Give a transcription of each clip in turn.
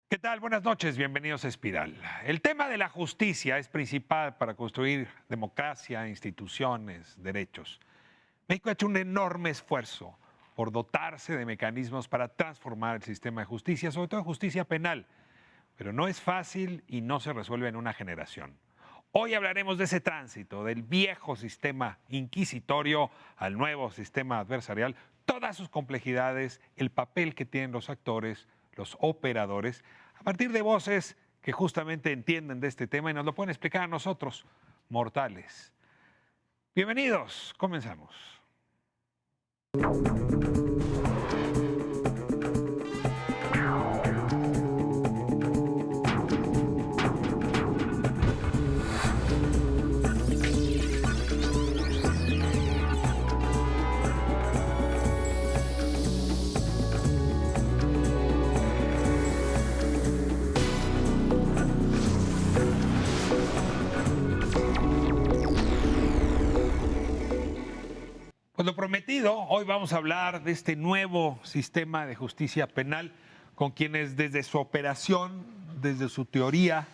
¿Qué tal? Buenas noches, bienvenidos a Espiral. El tema de la justicia es principal para construir democracia, instituciones, derechos. México ha hecho un enorme esfuerzo por dotarse de mecanismos para transformar el sistema de justicia, sobre todo justicia penal, pero no es fácil y no se resuelve en una generación. Hoy hablaremos de ese tránsito, del viejo sistema inquisitorio al nuevo sistema adversarial, todas sus complejidades, el papel que tienen los actores, los operadores, a partir de voces que justamente entienden de este tema y nos lo pueden explicar a nosotros, mortales. Bienvenidos, comenzamos. Pues lo prometido, hoy vamos a hablar de este nuevo sistema de justicia penal con quienes desde su operación, desde su teoría,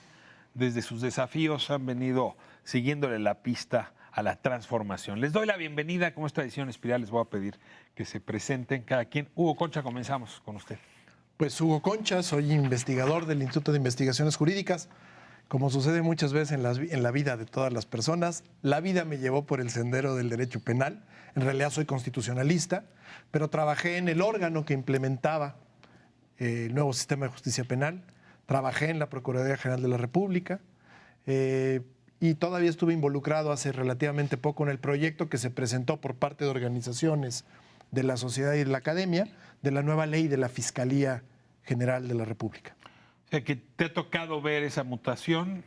desde sus desafíos han venido siguiéndole la pista a la transformación. Les doy la bienvenida, como esta edición Espiral, les voy a pedir que se presenten cada quien. Hugo Concha, comenzamos con usted. Pues Hugo Concha, soy investigador del Instituto de Investigaciones Jurídicas. Como sucede muchas veces en la vida de todas las personas, la vida me llevó por el sendero del derecho penal. En realidad soy constitucionalista, pero trabajé en el órgano que implementaba el nuevo sistema de justicia penal. Trabajé en la Procuraduría General de la República y todavía estuve involucrado hace relativamente poco en el proyecto que se presentó por parte de organizaciones de la sociedad y de la academia de la nueva ley de la Fiscalía General de la República. O sea, que te ha tocado ver esa mutación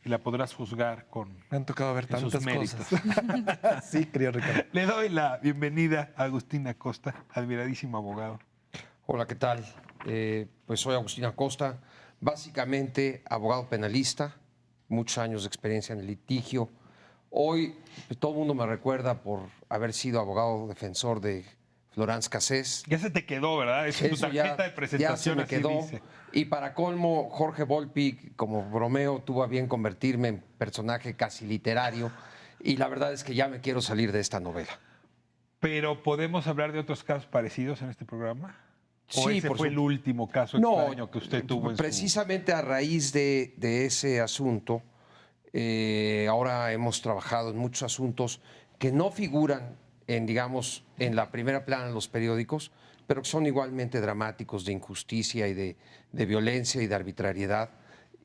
y la podrás juzgar con Me han tocado ver tantas méritos. cosas. Sí, querido Ricardo. Le doy la bienvenida a Agustín Acosta, admiradísimo abogado. Hola, ¿qué tal? Pues soy Agustín Acosta, básicamente abogado penalista, muchos años de experiencia en el litigio. Hoy todo el mundo me recuerda por haber sido abogado defensor de Florence Cassés. Ya se te quedó, ¿verdad? Es tu tarjeta de presentación, ya se me quedó. dice. Y para colmo, Jorge Volpi, como bromeo, tuvo a bien convertirme en personaje casi literario. Y la verdad es que ya me quiero salir de esta novela. Pero ¿podemos hablar de otros casos parecidos en este programa? ¿O Sí, ese por fue el supuesto. último caso extraño que usted tuvo en precisamente a raíz de ese asunto, ahora hemos trabajado en muchos asuntos que no figuran digamos, en la primera plana de los periódicos, pero que son igualmente dramáticos de injusticia y de violencia y de arbitrariedad,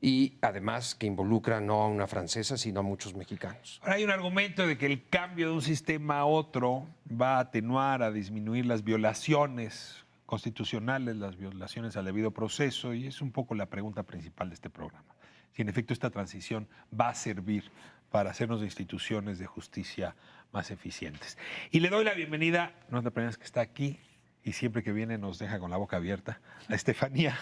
y además que involucran no a una francesa, sino a muchos mexicanos. Ahora hay un argumento de que el cambio de un sistema a otro va a atenuar, a disminuir las violaciones constitucionales, las violaciones al debido proceso, y es un poco la pregunta principal de este programa. Si en efecto esta transición va a servir para hacernos de instituciones de justicia más eficientes. Y le doy la bienvenida, no es la primera vez que está aquí y siempre que viene nos deja con la boca abierta, a Estefanía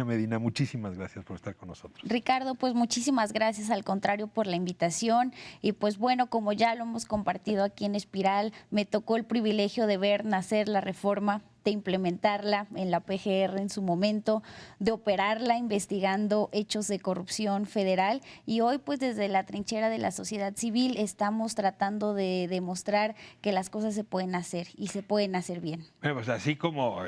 Medina. Muchísimas gracias por estar con nosotros. Ricardo, pues muchísimas gracias, al contrario, por la invitación. Y pues bueno, como ya lo hemos compartido aquí en Espiral, me tocó el privilegio de ver nacer la reforma, de implementarla en la PGR en su momento, de operarla investigando hechos de corrupción federal, y hoy pues desde la trinchera de la sociedad civil estamos tratando de demostrar que las cosas se pueden hacer y se pueden hacer bien. Bueno, pues así como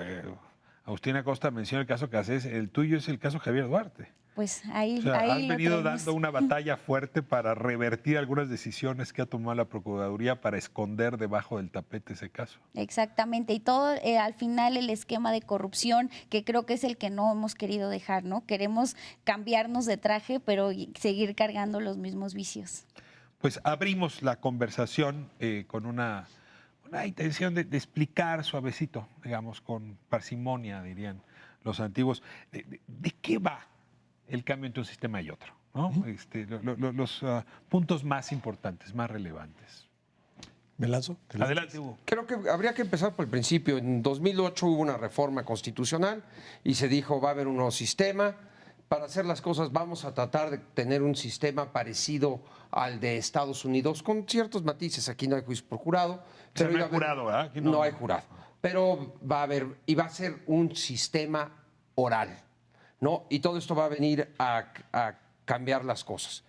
Agustín Acosta menciona el caso Cassés, el tuyo es el caso Javier Duarte. Pues ahí, O sea, ahí has lo venido traemos. dando una batalla fuerte para revertir algunas decisiones que ha tomado la Procuraduría para esconder debajo del tapete ese caso. Exactamente, y todo al final el esquema de corrupción, que creo que es el que no hemos querido dejar, ¿no? Queremos cambiarnos de traje, pero seguir cargando los mismos vicios. Pues abrimos la conversación con una intención de explicar suavecito, digamos, con parsimonia, dirían los antiguos, de qué va el cambio entre un sistema y otro, ¿no? Los puntos más importantes, más relevantes. ¿Me lanzo? Adelante, Hugo. Creo que habría que empezar por el principio. En 2008 hubo una reforma constitucional y se dijo va a haber un nuevo sistema. Para hacer las cosas vamos a tratar de tener un sistema parecido al de Estados Unidos, con ciertos matices. Aquí no hay juicio por jurado. Pero no hay jurado, ¿verdad? Aquí no hay jurado. Pero va a haber, y va a ser un sistema oral. ¿no? Y todo esto va a venir a cambiar las cosas.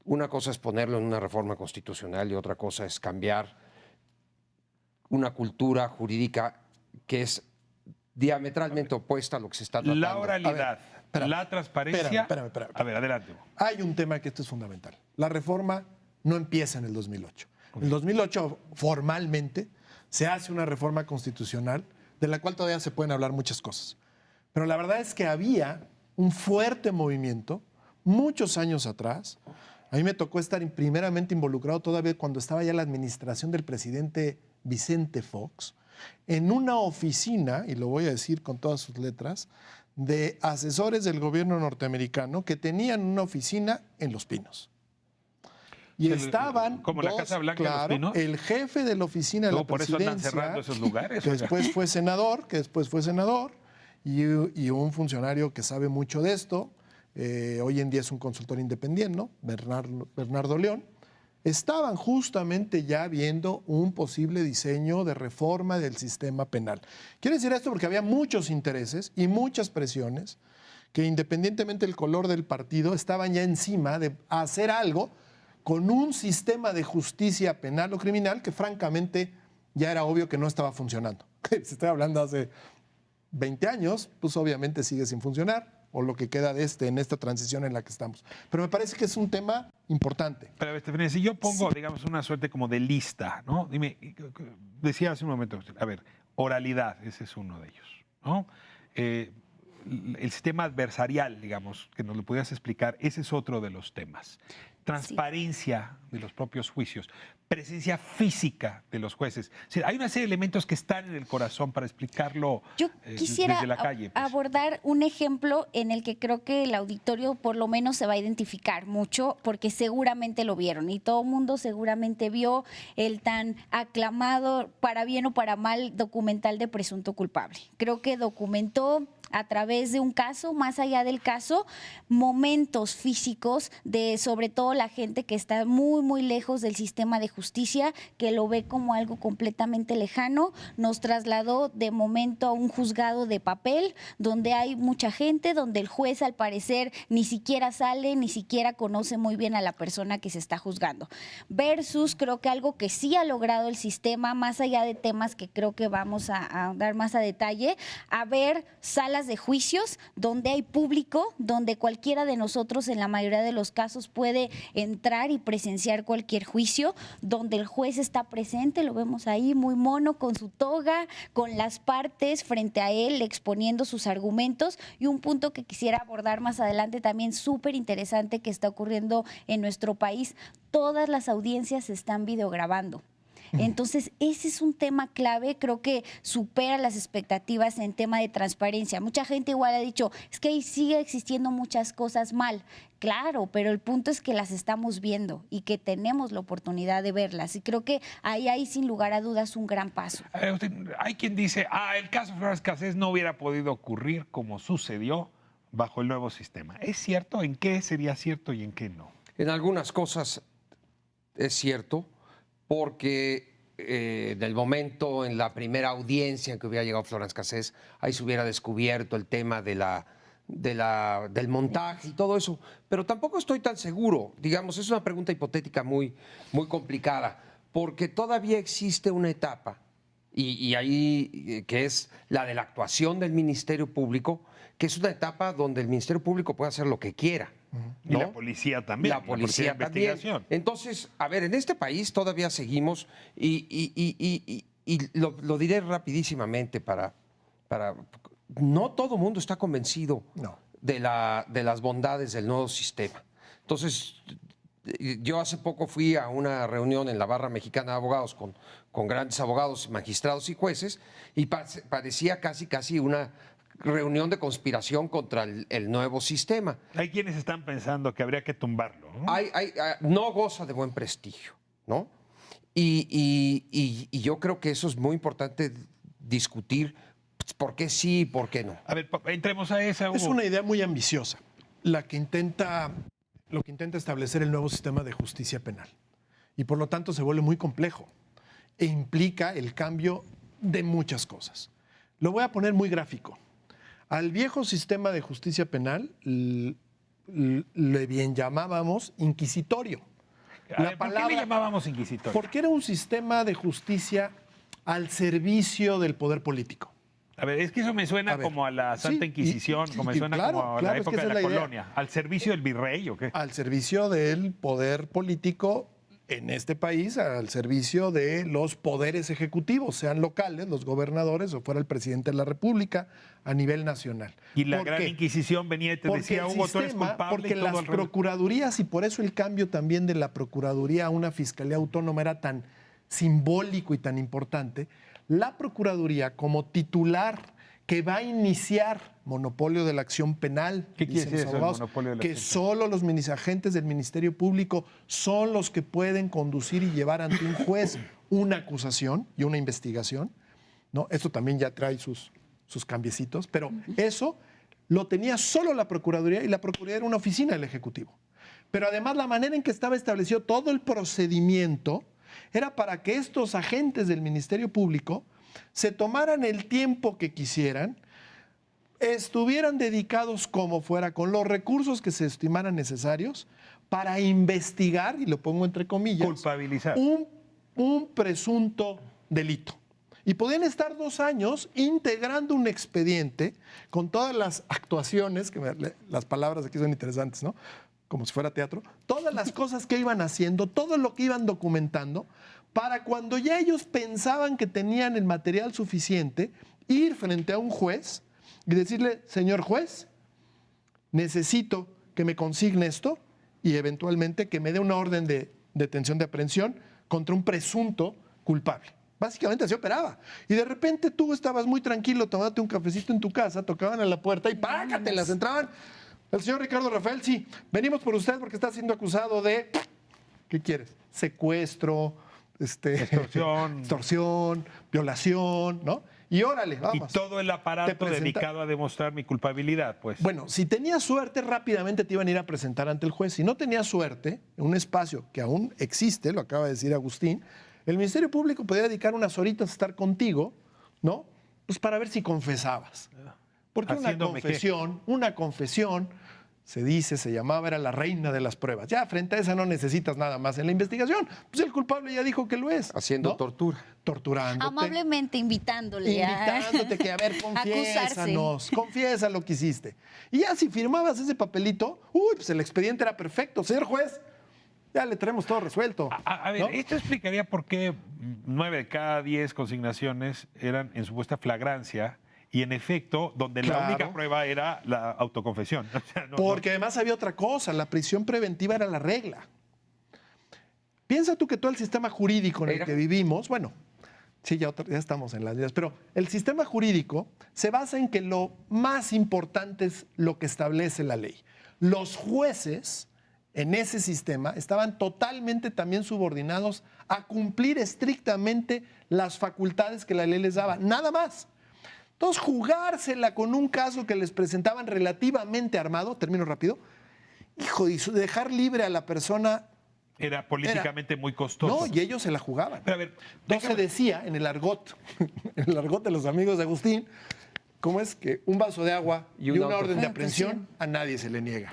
Una cosa es ponerlo en una reforma constitucional y otra cosa es cambiar una cultura jurídica que es diametralmente opuesta a lo que se está tratando. La oralidad, espérame, la transparencia. espérame. A ver, adelante. Hay un tema que esto es fundamental. La reforma no empieza en el 2008. En el 2008, formalmente, se hace una reforma constitucional de la cual todavía se pueden hablar muchas cosas. Pero la verdad es que había un fuerte movimiento muchos años atrás. A mí me tocó estar primeramente involucrado todavía cuando estaba ya la administración del presidente Vicente Fox, en una oficina, y lo voy a decir con todas sus letras, de asesores del gobierno norteamericano que tenían una oficina en Los Pinos. Y estaban como la Casa Blanca de Los Pinos. el jefe de la oficina de la Por eso andan presidencia, cerrando esos lugares. que después fue senador, y un funcionario que sabe mucho de esto, hoy en día es un consultor independiente, ¿no? Bernardo León. Estaban justamente ya viendo un posible diseño de reforma del sistema penal. Quiero decir esto porque había muchos intereses y muchas presiones que, independientemente del color del partido, estaban ya encima de hacer algo con un sistema de justicia penal o criminal que francamente ya era obvio que no estaba funcionando. Se está hablando hace 20 años, pues obviamente sigue sin funcionar, o lo que queda de en esta transición en la que estamos. Pero me parece que es un tema importante. Pero, Estefanía, si yo pongo, digamos, una suerte como de lista, ¿no? Dime, decía hace un momento, a ver, oralidad, ese es uno de ellos, ¿no? El sistema adversarial, digamos, que nos lo pudieras explicar, ese es otro de los temas. Transparencia de los propios juicios, presencia física de los jueces. O sea, hay una serie de elementos que están en el corazón para explicarlo. Yo quisiera desde la calle. Pues. abordar un ejemplo en el que creo que el auditorio por lo menos se va a identificar mucho, porque seguramente lo vieron y todo el mundo seguramente vio el tan aclamado, para bien o para mal, documental de Presunto Culpable. Creo que documentó a través de un caso, más allá del caso, momentos físicos de sobre todo la gente que está muy, muy lejos del sistema de justicia, que lo ve como algo completamente lejano. Nos trasladó de momento a un juzgado de papel, donde hay mucha gente, donde el juez al parecer ni siquiera sale, ni siquiera conoce muy bien a la persona que se está juzgando. Versus creo que algo que sí ha logrado el sistema, más allá de temas que creo que vamos a dar más a detalle, a ver salas de juicios donde hay público, donde cualquiera de nosotros en la mayoría de los casos puede entrar y presenciar cualquier juicio, donde el juez está presente, lo vemos ahí muy mono con su toga, con las partes frente a él exponiendo sus argumentos. Y un punto que quisiera abordar más adelante también súper interesante que está ocurriendo en nuestro país, todas las audiencias se están videograbando. Entonces, ese es un tema clave, creo que supera las expectativas en tema de transparencia. Mucha gente igual ha dicho, es que ahí sigue existiendo muchas cosas mal. Claro, pero el punto es que las estamos viendo y que tenemos la oportunidad de verlas. Y creo que ahí hay, sin lugar a dudas, un gran paso. Hay quien dice, el caso Florence Cassés no hubiera podido ocurrir como sucedió bajo el nuevo sistema. ¿Es cierto? ¿En qué sería cierto y en qué no? En algunas cosas es cierto, porque en el momento, en la primera audiencia en que hubiera llegado Florence Cassés, ahí se hubiera descubierto el tema del montaje y todo eso. Pero tampoco estoy tan seguro. Digamos, es una pregunta hipotética muy, muy complicada, porque todavía existe una etapa, y ahí que es la de la actuación del Ministerio Público, que es una etapa donde el Ministerio Público puede hacer lo que quiera. Y la policía también. La policía de también. investigación. Entonces, a ver, en este país todavía seguimos y lo diré rapidísimamente para... No todo el mundo está convencido de las bondades del nuevo sistema. Entonces, yo hace poco fui a una reunión en la Barra Mexicana de Abogados con grandes abogados, magistrados y jueces, y parecía casi una reunión de conspiración contra el nuevo sistema. Hay quienes están pensando que habría que tumbarlo, ¿no? No goza de buen prestigio, ¿no? Y yo creo que eso es muy importante discutir por qué sí y por qué no. A ver, entremos a esa. Es una idea muy ambiciosa, lo que intenta establecer el nuevo sistema de justicia penal. Y por lo tanto se vuelve muy complejo e implica el cambio de muchas cosas. Lo voy a poner muy gráfico. Al viejo sistema de justicia penal le bien llamábamos inquisitorio. A ver, ¿por qué le llamábamos inquisitorio? Porque era un sistema de justicia al servicio del poder político. A ver, es que eso me suena como a la Santa Inquisición, como me suena como a la época de la colonia. ¿Al servicio del virrey o qué? Al servicio del poder político en este país, al servicio de los poderes ejecutivos, sean locales, los gobernadores o fuera el presidente de la República a nivel nacional. Y la ¿Por Gran qué? Inquisición venía y te Porque decía, el Hugo, tú eres sistema, culpable. porque y todo las al revés. procuradurías, y por eso el cambio también de la procuraduría a una fiscalía autónoma era tan simbólico y tan importante, la procuraduría como titular que va a iniciar monopolio de la acción penal, ¿Qué quiere dicen decir los eso, el abogados, monopolio de la que acción solo los agentes del Ministerio Público son los que pueden conducir y llevar ante un juez una acusación y una investigación, ¿no? Esto también ya trae sus cambiecitos, pero eso lo tenía solo la Procuraduría, y la Procuraduría era una oficina del Ejecutivo. Pero además la manera en que estaba establecido todo el procedimiento era para que estos agentes del Ministerio Público se tomaran el tiempo que quisieran, estuvieran dedicados como fuera, con los recursos que se estimaran necesarios para investigar, y lo pongo entre comillas, Culpabilizar. un presunto delito. Y podían estar 2 años integrando un expediente con todas las actuaciones, las palabras aquí son interesantes, ¿no? Como si fuera teatro, todas las cosas que iban haciendo, todo lo que iban documentando, para cuando ya ellos pensaban que tenían el material suficiente, ir frente a un juez y decirle, señor juez, necesito que me consigne esto y eventualmente que me dé una orden de detención de aprehensión contra un presunto culpable. Básicamente así operaba. Y de repente tú estabas muy tranquilo, tomándote un cafecito en tu casa, tocaban a la puerta y págatelas, entraban. El señor Ricardo Rafael, sí, venimos por usted porque está siendo acusado de, ¿qué quieres? Secuestro, extorsión, violación, ¿no? Y órale, vamos. Y todo el aparato Te presenta- dedicado a demostrar mi culpabilidad, pues. Bueno, si tenías suerte, rápidamente te iban a ir a presentar ante el juez. Si no tenías suerte, en un espacio que aún existe, lo acaba de decir Agustín, el Ministerio Público podía dedicar unas horitas a estar contigo, ¿no? Pues para ver si confesabas. Porque ¿Haciéndome qué? una confesión, se llamaba, era la reina de las pruebas. Ya, frente a esa no necesitas nada más en la investigación. Pues el culpable ya dijo que lo es. Haciendo ¿no? tortura. Torturándote. Amablemente invitándole Invitándote que, a ver, confiésanos, confiesa lo que hiciste. Y ya si firmabas ese papelito, pues el expediente era perfecto. Señor juez, ya le traemos todo resuelto. A ver, ¿no? esto explicaría por qué 9 de cada 10 consignaciones eran en supuesta flagrancia y en efecto, donde la Claro. única prueba era la autoconfesión. O sea, Porque además había otra cosa, la prisión preventiva era la regla. Piensa tú que todo el sistema jurídico en el Era. que vivimos, bueno, sí, ya estamos en las vías, pero el sistema jurídico se basa en que lo más importante es lo que establece la ley. Los jueces en ese sistema estaban totalmente también subordinados a cumplir estrictamente las facultades que la ley les daba, nada más. Entonces, jugársela con un caso que les presentaban relativamente armado, termino rápido, hijo, y dejar libre a la persona. era políticamente muy costoso. No, y ellos se la jugaban. Pero a ver, Entonces se decía en el argot de los amigos de Agustín, ¿cómo es que un vaso de agua y Y una una orden de aprehensión a nadie se le niega?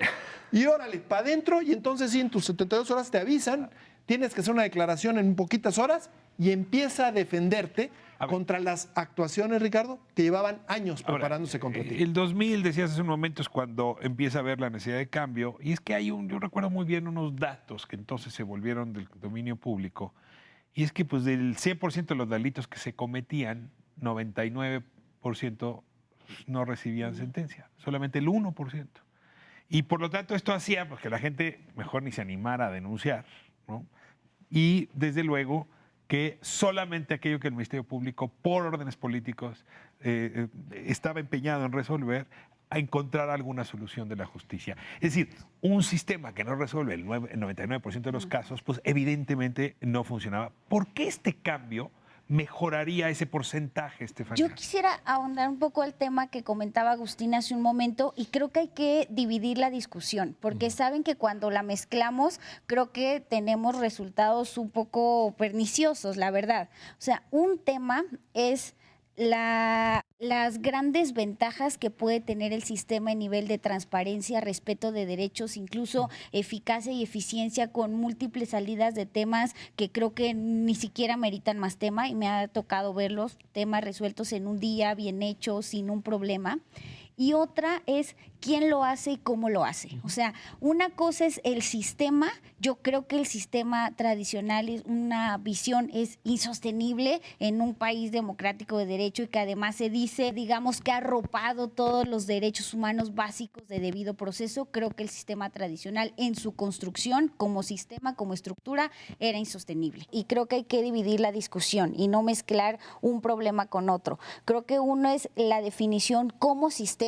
Y órale, para adentro, y entonces sí, en tus 72 horas te avisan, tienes que hacer una declaración en poquitas horas y empieza a defenderte contra las actuaciones, Ricardo, que llevaban años preparándose contra ti. El 2000, decías hace un momento, es cuando empieza a haber la necesidad de cambio. Y es que yo recuerdo muy bien unos datos que entonces se volvieron del dominio público. Y es que pues del 100% de los delitos que se cometían, 99% no recibían sentencia. Solamente el 1%. Y por lo tanto esto hacía pues, que la gente mejor ni se animara a denunciar, ¿no? Y desde luego que solamente aquello que el Ministerio Público, por órdenes políticos, estaba empeñado en resolver, a encontrar alguna solución de la justicia. Es decir, un sistema que no resuelve el 99% de los casos, pues evidentemente no funcionaba. ¿Por qué este cambio mejoraría ese porcentaje, Estefanía? Yo quisiera ahondar un poco el tema que comentaba Agustín hace un momento y creo que hay que dividir la discusión, porque saben que cuando la mezclamos creo que tenemos resultados un poco perniciosos, la verdad. O sea, un tema es la Las grandes ventajas que puede tener el sistema en nivel de transparencia, respeto de derechos, incluso eficacia y eficiencia con múltiples salidas de temas que creo que ni siquiera meritan más tema y me ha tocado verlos, temas resueltos en un día, bien hechos, sin un problema. Y otra es quién lo hace y cómo lo hace. O sea, una cosa es el sistema. Yo creo que el sistema tradicional es una visión es insostenible en un país democrático de derecho y que además se dice, digamos, que ha arropado todos los derechos humanos básicos de debido proceso. Creo que el sistema tradicional en su construcción como sistema, como estructura, era insostenible. Y creo que hay que dividir la discusión y no mezclar un problema con otro. Creo que uno es la definición como sistema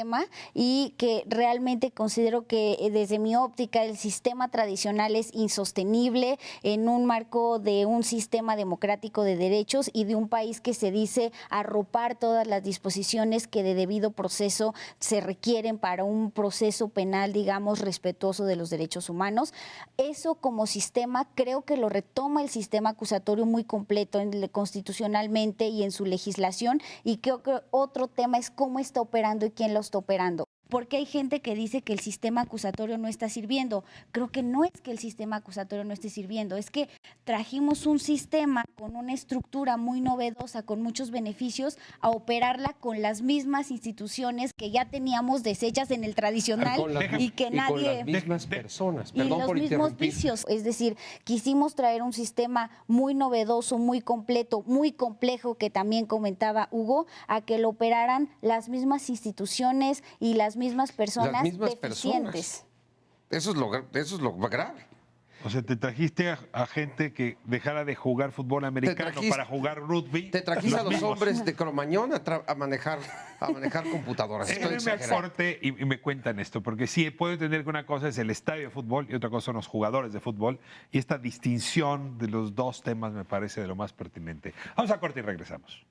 y que realmente considero que desde mi óptica el sistema tradicional es insostenible en un marco de un sistema democrático de derechos y de un país que se dice arropar todas las disposiciones que de debido proceso se requieren para un proceso penal, digamos, respetuoso de los derechos humanos. Eso como sistema creo que lo retoma el sistema acusatorio muy completo constitucionalmente y en su legislación, y creo que otro tema es cómo está operando y quién lo está operando. Porque hay gente que dice que el sistema acusatorio no está sirviendo. Creo que no es que el sistema acusatorio no esté sirviendo, es que trajimos un sistema con una estructura muy novedosa, con muchos beneficios, a operarla con las mismas instituciones que ya teníamos deshechas en el tradicional y que nadie... con las mismas personas. Y Perdón los por mismos interrumpir. vicios. Es decir, quisimos traer un sistema muy novedoso, muy completo, muy complejo, que también comentaba Hugo, a que lo operaran las mismas instituciones y las mismas personas Las mismas deficientes. personas. Eso es lo grave. O sea, te trajiste a gente que dejara de jugar fútbol americano trajiste- para jugar rugby. Te trajiste a los mismos. hombres de Cromañón a manejar computadoras. Estoy Déjenme exagerando. corte y me cuentan esto, porque sí, puedo entender que una cosa es el estadio de fútbol y otra cosa son los jugadores de fútbol, y esta distinción de los dos temas me parece de lo más pertinente. Vamos a corte y regresamos.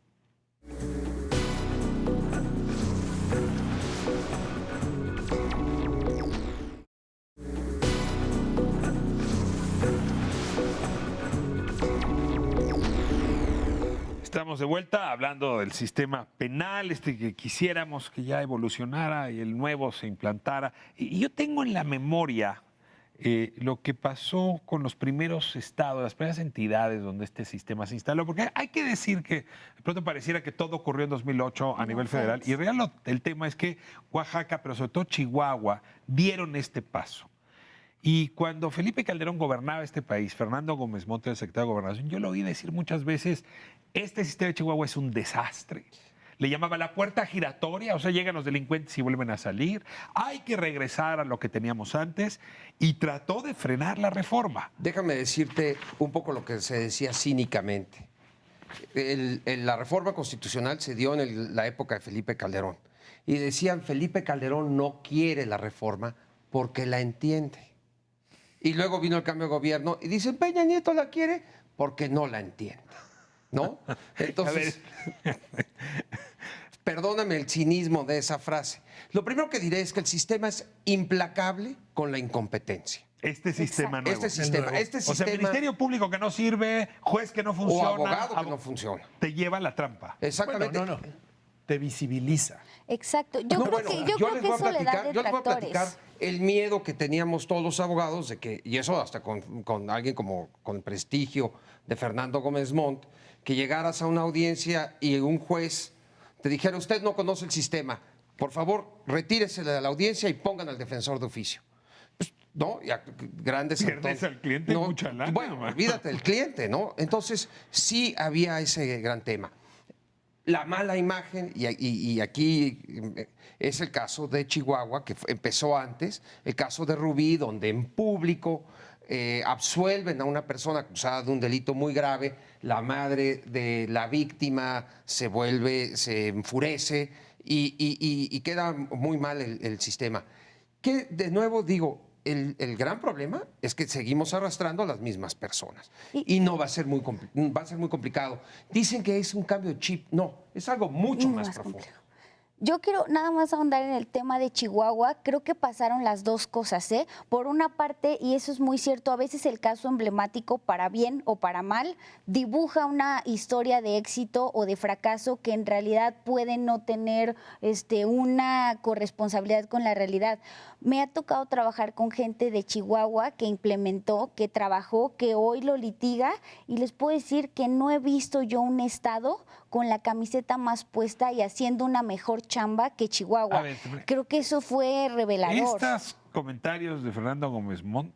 Estamos de vuelta hablando del sistema penal, que quisiéramos que ya evolucionara y el nuevo se implantara. Y yo tengo en la memoria lo que pasó con los primeros estados, las primeras entidades donde este sistema se instaló, porque hay que decir que de pronto pareciera que todo ocurrió en 2008 a nivel federal, y el tema es que Oaxaca, pero sobre todo Chihuahua, dieron este paso. Y cuando Felipe Calderón gobernaba este país, Fernando Gómez Motta, el secretario de Gobernación, yo lo oí decir muchas veces, este sistema de Chihuahua es un desastre. Le llamaba la puerta giratoria, o sea, llegan los delincuentes y vuelven a salir. Hay que regresar a lo que teníamos antes, y trató de frenar la reforma. Déjame decirte un poco lo que se decía cínicamente. La reforma constitucional se dio en la época de Felipe Calderón. Y decían, Felipe Calderón no quiere la reforma porque la entiende. Y luego vino el cambio de gobierno y dicen, Peña Nieto la quiere porque no la entiende. ¿No? Entonces, perdóname el cinismo de esa frase. Lo primero que diré es que el sistema es implacable con la incompetencia. Este sistema nuevo. Este sistema, O sea, Ministerio Público que no sirve, juez que no o funciona. abogado que no funciona. Te lleva a la trampa. Exactamente. Bueno, no. Te visibiliza. Exacto. Yo No, creo bueno, que, yo les voy a eso le da platicar, yo les voy a platicar detractores. el miedo que teníamos todos los abogados de que, y eso hasta con alguien como con el prestigio de Fernando Gómez Montt, que llegaras a una audiencia y un juez te dijera, usted no conoce el sistema, por favor, retírese de la audiencia y pongan al defensor de oficio. Pues, no, ya grandes Pierdes al cliente mucha lana, Bueno, man. olvídate del cliente, ¿no? Entonces, sí había ese gran tema. La mala imagen, y aquí es el caso de Chihuahua, que empezó antes, el caso de Rubí, donde en público absuelven a una persona acusada de un delito muy grave, la madre de la víctima se enfurece y queda muy mal el sistema. Que, de nuevo digo, el gran problema es que seguimos arrastrando a las mismas personas y no va a ser muy complicado. Dicen que es un cambio de chip. No, es algo mucho más profundo. complejo. Yo quiero nada más ahondar en el tema de Chihuahua. Creo que pasaron las dos cosas, ¿eh? Por una parte, y eso es muy cierto, a veces el caso emblemático, para bien o para mal, dibuja una historia de éxito o de fracaso que en realidad puede no tener una corresponsabilidad con la realidad. Me ha tocado trabajar con gente de Chihuahua que implementó, que trabajó, que hoy lo litiga, y les puedo decir que no he visto yo un estado con la camiseta más puesta y haciendo una mejor chamba que Chihuahua. A ver, Creo que eso fue revelador. estos comentarios de Fernando Gómez Montt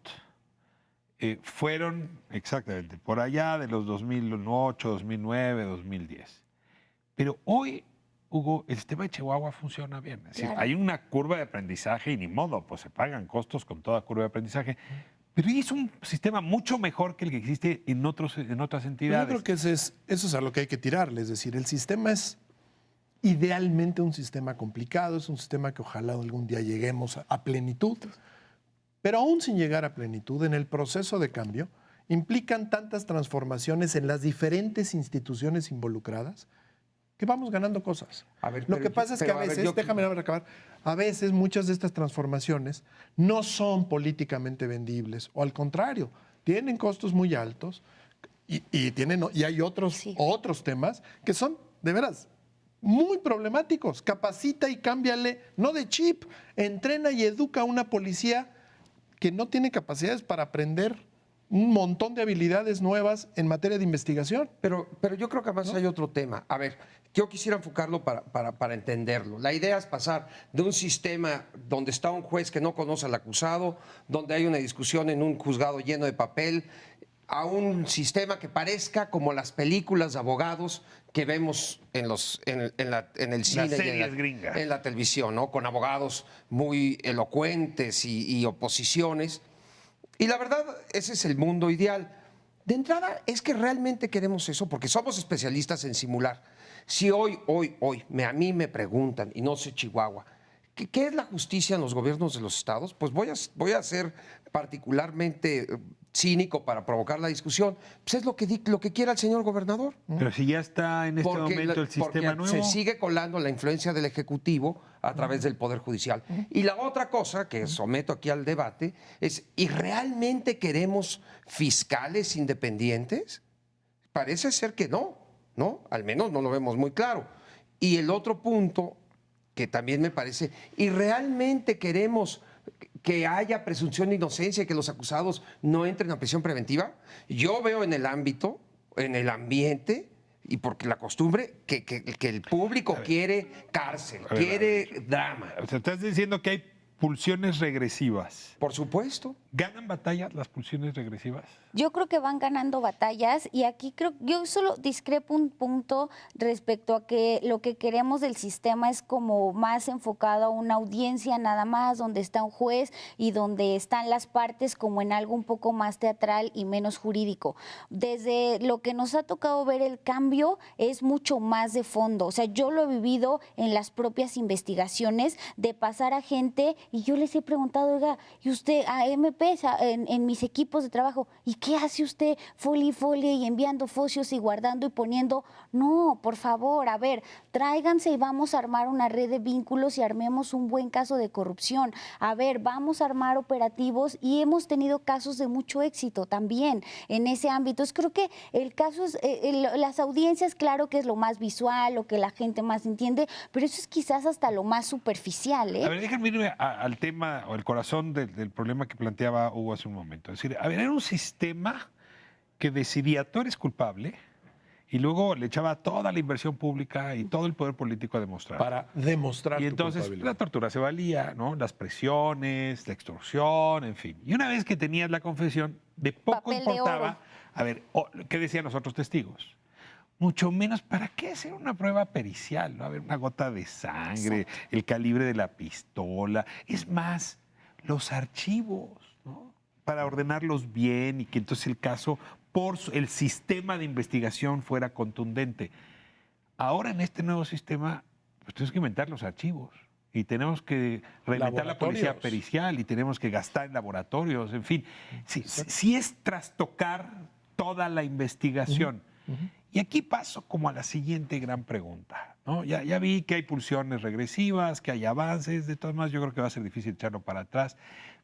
fueron exactamente por allá de los 2008, 2009, 2010. Pero hoy, Hugo, el sistema de Chihuahua funciona bien. Es decir, Claro. hay una curva de aprendizaje y ni modo, pues se pagan costos con toda curva de aprendizaje. Pero es un sistema mucho mejor que el que existe en otras Yo entidades. creo que eso es a lo que hay que tirarle. Es decir, el sistema es idealmente un sistema complicado, es un sistema que ojalá algún día lleguemos a plenitud, pero aún sin llegar a plenitud, en el proceso de cambio, implican tantas transformaciones en las diferentes instituciones involucradas que vamos ganando cosas. A ver, Lo pero que pasa es que pero, a ver, veces, yo- déjame acabar, a veces muchas de estas transformaciones no son políticamente vendibles, o al contrario, tienen costos muy altos y hay otros, Sí. otros temas que son, de veras, muy problemáticos. Capacita y cámbiale, no de chip, entrena y educa a una policía que no tiene capacidades para aprender un montón de habilidades nuevas en materia de investigación. Pero yo creo que además hay otro tema. A ver, yo quisiera enfocarlo para entenderlo. La idea es pasar de un sistema donde está un juez que no conoce al acusado, donde hay una discusión en un juzgado lleno de papel, a un sistema que parezca como las películas de abogados que vemos en el cine y series gringas. en la televisión, ¿no? Con abogados muy elocuentes y oposiciones. Y la verdad, ese es el mundo ideal. De entrada, es que realmente queremos eso, porque somos especialistas en simular. Si hoy, a mí me preguntan, y no sé Chihuahua, ¿qué es la justicia en los gobiernos de los estados? Pues voy a ser particularmente cínico para provocar la discusión. Pues es lo que quiera el señor gobernador. Pero si ya está en este momento el sistema porque nuevo. se sigue colando la influencia del Ejecutivo a través del Poder Judicial. Y la otra cosa que someto aquí al debate es, ¿y realmente queremos fiscales independientes? Parece ser que no, ¿no? Al menos no lo vemos muy claro. Y el otro punto que también me parece, ¿y realmente queremos que haya presunción de inocencia y que los acusados no entren a prisión preventiva? Yo veo en el ámbito, en el ambiente, y porque la costumbre, que el público quiere cárcel, ver, quiere drama. O sea, estás diciendo que hay pulsiones regresivas. Por supuesto. ¿Ganan batallas las pulsiones regresivas? Yo creo que van ganando batallas y aquí yo solo discrepo un punto respecto a que lo que queremos del sistema es como más enfocado a una audiencia nada más, donde está un juez y donde están las partes como en algo un poco más teatral y menos jurídico. Desde lo que nos ha tocado ver el cambio es mucho más de fondo. O sea, yo lo he vivido en las propias investigaciones de pasar a gente y yo les he preguntado, oiga, y usted a MPs, en mis equipos de trabajo, ¿y qué hace usted folie y enviando focios y guardando y poniendo? No, por favor, a ver, tráiganse y vamos a armar una red de vínculos y armemos un buen caso de corrupción. A ver, vamos a armar operativos y hemos tenido casos de mucho éxito también en ese ámbito. Entonces creo que el caso es, las audiencias, claro que es lo más visual, lo que la gente más entiende, pero eso es quizás hasta lo más superficial, ¿eh? A ver, déjenme irme al tema o el corazón del problema que planteaba Hugo hace un momento. Es decir, a ver, era un sistema que decidía, tú eres culpable, y luego le echaba toda la inversión pública y todo el poder político a demostrar. Para demostrar Y tu entonces culpabilidad. la tortura se valía, ¿no? Las presiones, la extorsión, en fin. Y una vez que tenías la confesión, de poco Papel de importaba, oro. a ver, ¿qué decían los otros testigos? Mucho menos, ¿para qué hacer una prueba pericial? ¿No? A ver, una gota de sangre, el calibre de la pistola. Es más, los archivos, ¿no? Para ordenarlos bien y que entonces el caso, por el sistema de investigación fuera contundente. Ahora en este nuevo sistema, pues tenemos que inventar los archivos y tenemos que reinventar la policía Laboratorios. pericial y tenemos que gastar en laboratorios, en fin. Sí es trastocar toda la investigación. Y aquí paso como a la siguiente gran pregunta. ¿no? Ya vi que hay pulsiones regresivas, que hay avances, de todas maneras yo creo que va a ser difícil echarlo para atrás.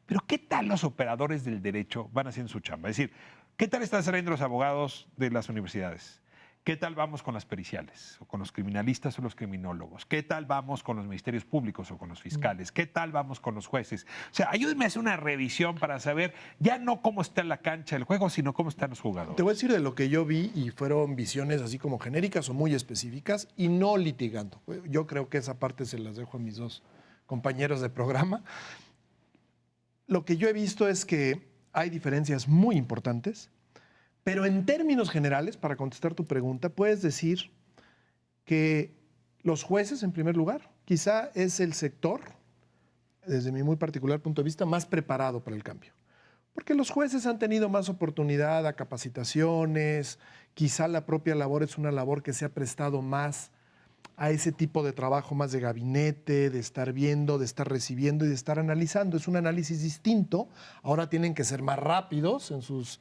Pero ¿qué tal los operadores del derecho van haciendo su chamba? Es decir, ¿qué tal están saliendo los abogados de las universidades? ¿Qué tal vamos con las periciales, o con los criminalistas o los criminólogos? ¿Qué tal vamos con los ministerios públicos o con los fiscales? ¿Qué tal vamos con los jueces? O sea, ayúdenme a hacer una revisión para saber ya no cómo está la cancha del juego, sino cómo están los jugadores. Te voy a decir de lo que yo vi y fueron visiones así como genéricas o muy específicas y no litigando. Yo creo que esa parte se las dejo a mis dos compañeros de programa. Lo que yo he visto es que hay diferencias muy importantes. Pero en términos generales, para contestar tu pregunta, puedes decir que los jueces, en primer lugar, quizá es el sector, desde mi muy particular punto de vista, más preparado para el cambio. Porque los jueces han tenido más oportunidad a capacitaciones, quizá la propia labor es una labor que se ha prestado más a ese tipo de trabajo más de gabinete, de estar viendo, de estar recibiendo y de estar analizando. Es un análisis distinto. Ahora tienen que ser más rápidos en sus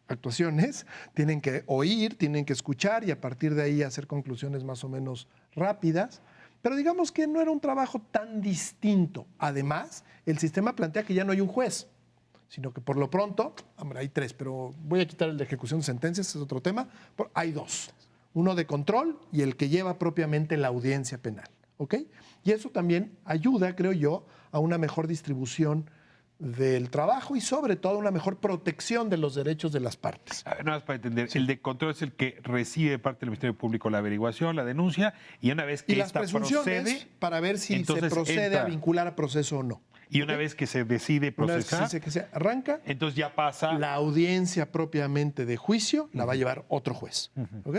actuaciones, tienen que oír, tienen que escuchar y a partir de ahí hacer conclusiones más o menos rápidas. Pero digamos que no era un trabajo tan distinto. Además, el sistema plantea que ya no hay un juez, sino que por lo pronto, hombre, hay 3, pero voy a quitar el de ejecución de sentencias, es otro tema, hay 2. Uno de control y el que lleva propiamente la audiencia penal. ¿Ok? Y eso también ayuda, creo yo, a una mejor distribución del trabajo y sobre todo una mejor protección de los derechos de las partes. A ver, nada más para entender, el de control es el que recibe de parte del Ministerio Público la averiguación, la denuncia, y una vez que Y las esta presunciones procede, para ver si se entonces procede entra. a vincular a proceso o no. y una vez que se decide Una vez procesar, que se arranca, entonces ya pasa. la audiencia propiamente de juicio la va a llevar otro juez. ¿Ok?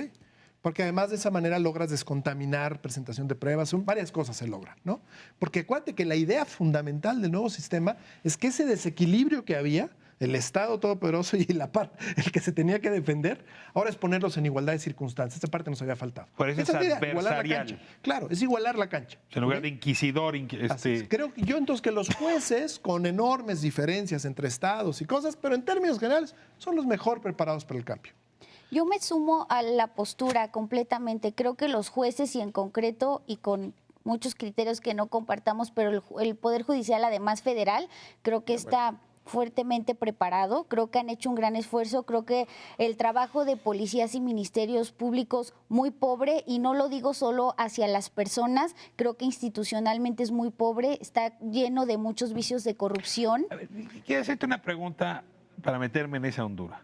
Porque además de esa manera logras descontaminar presentación de pruebas, son varias cosas se logran, ¿no? Porque acuérdate que la idea fundamental del nuevo sistema es que ese desequilibrio que había, el Estado todopoderoso y la par, el que se tenía que defender, ahora es ponerlos en igualdad de circunstancias. Esta parte nos había faltado. Por eso Esa es idea, igualar la adversarial. cancha. Claro, es igualar la cancha. En lugar ¿Ok? de inquisidor, Así es. Creo que yo entonces que los jueces, con enormes diferencias entre estados y cosas, pero en términos generales, son los mejor preparados para el cambio. Yo me sumo a la postura completamente. Creo que los jueces y en concreto y con muchos criterios que no compartamos, pero el Poder Judicial, además federal, creo que está fuertemente preparado, creo que han hecho un gran esfuerzo, creo que el trabajo de policías y ministerios públicos muy pobre, y no lo digo solo hacia las personas, creo que institucionalmente es muy pobre, está lleno de muchos vicios de corrupción. A ver, quiero hacerte una pregunta para meterme en esa hondura.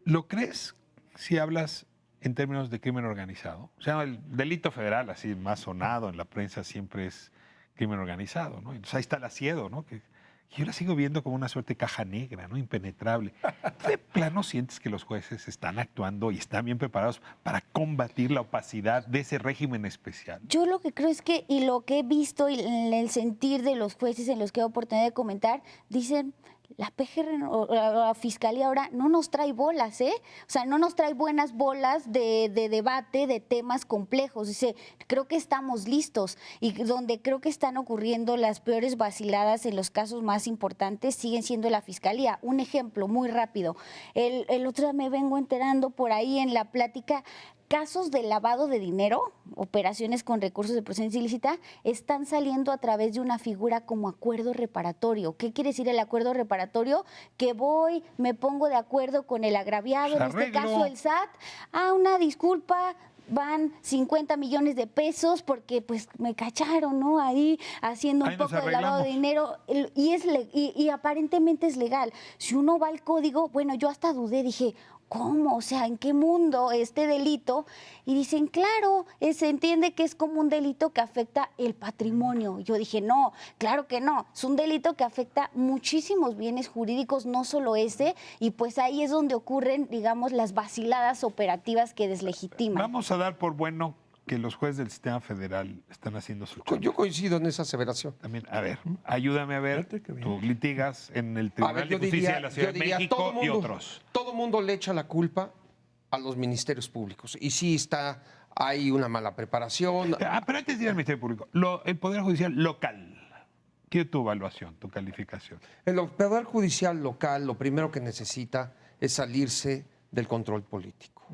¿Lo crees si hablas en términos de crimen organizado? O sea, el delito federal, así más sonado en la prensa, siempre es crimen organizado, ¿no? Entonces ahí está el asiedo, ¿no? Que yo la sigo viendo como una suerte de caja negra, ¿no? Impenetrable. ¿De plano sientes que los jueces están actuando y están bien preparados para combatir la opacidad de ese régimen especial? Yo lo que creo es que, y lo que he visto y en el sentir de los jueces en los que he oportunidad de comentar, dicen, la PGR o la Fiscalía ahora no nos trae bolas, ¿eh? O sea, no nos trae buenas bolas de debate de temas complejos. Dice, creo que estamos listos. Y donde creo que están ocurriendo las peores vaciladas en los casos más importantes siguen siendo la Fiscalía. Un ejemplo muy rápido. El otro día me vengo enterando por ahí en la plática, casos de lavado de dinero, operaciones con recursos de procedencia ilícita, están saliendo a través de una figura como acuerdo reparatorio. ¿Qué quiere decir el acuerdo reparatorio? Que voy, me pongo de acuerdo con el agraviado, en este caso el SAT, una disculpa, van 50 millones de pesos porque pues me cacharon, ¿no? Ahí haciendo un poco de lavado de dinero y aparentemente es legal. Si uno va al código, bueno, yo hasta dudé, dije, ¿cómo? O sea, ¿en qué mundo este delito? Y dicen, claro, se entiende que es como un delito que afecta el patrimonio. Yo dije, no, claro que no. Es un delito que afecta muchísimos bienes jurídicos, no solo ese, y pues ahí es donde ocurren, digamos, las vaciladas operativas que deslegitiman. Vamos a dar por bueno que los jueces del sistema federal están haciendo su chamba. Yo coincido en esa aseveración. También, a ver, ayúdame a ver, Fíjate qué bien. tú litigas en el A Tribunal ver, de Justicia de la Ciudad de diría, México y otros. Todo mundo le echa la culpa a los ministerios públicos. Y sí hay una mala preparación. Pero antes de ir al Ministerio Público, el Poder Judicial local, ¿qué es tu evaluación, tu calificación? El Poder Judicial local lo primero que necesita es salirse del control político.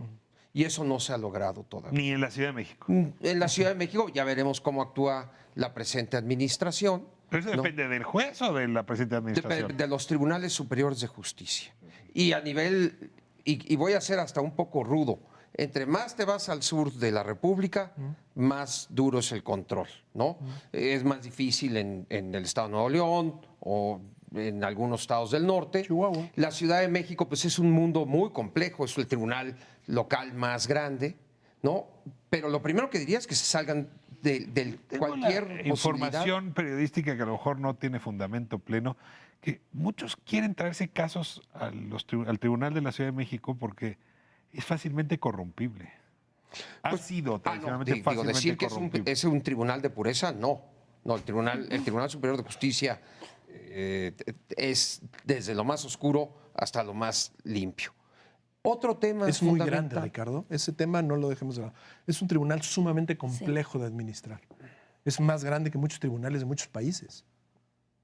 Y eso no se ha logrado todavía. Ni en la Ciudad de México. En la Ciudad de México ya veremos cómo actúa la presente administración. ¿Pero eso ¿no? depende del juez o de la presente administración? De los tribunales superiores de justicia. Y a nivel, y voy a ser hasta un poco rudo, entre más te vas al sur de la República, más duro es el control, ¿no? Es más difícil en el estado de Nuevo León o en algunos estados del norte. Chihuahua. La Ciudad de México, pues es un mundo muy complejo, es el tribunal local más grande, ¿no? Pero lo primero que diría es que se salgan de Tengo cualquier la posibilidad. información periodística que a lo mejor no tiene fundamento pleno, que muchos quieren traerse casos al Tribunal de la Ciudad de México porque es fácilmente corrompible. Ha sido tradicionalmente digo, fácilmente decir que corrompible. es un tribunal de pureza, no. No, el Tribunal Superior de Justicia es desde lo más oscuro hasta lo más limpio. Otro tema Es muy grande, fundamental. Ricardo. Ese tema no lo dejemos de lado. Es un tribunal sumamente complejo de administrar. Es más grande que muchos tribunales de muchos países.